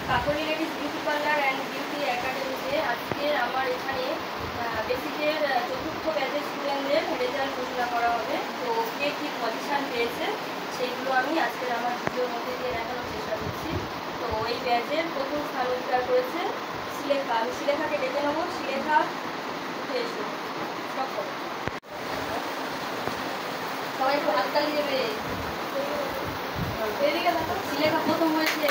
Kakoli ladies beauty parlour and beauty একাডেমিতে আজকে আমার এখানে বেসিকের চতুর্থ ব্যাচের স্টুডেন্টদের রেজাল্ট ঘোষণা করা হবে। তো কে কী পজিশান পেয়েছে সেইগুলো আমি আজকের আমার ভিডিওর মধ্যে দিয়ে দেখানোর চেষ্টা করছি। তো এই ব্যাচের প্রথম স্থান অধিকার করেছে শিলেখা। আমি শিলেখাকে ডেকে নেবো। শিলেখা উঠে এসো, সবাই একটু হাততালি দেবে। শিলেখা প্রথম হয়েছে।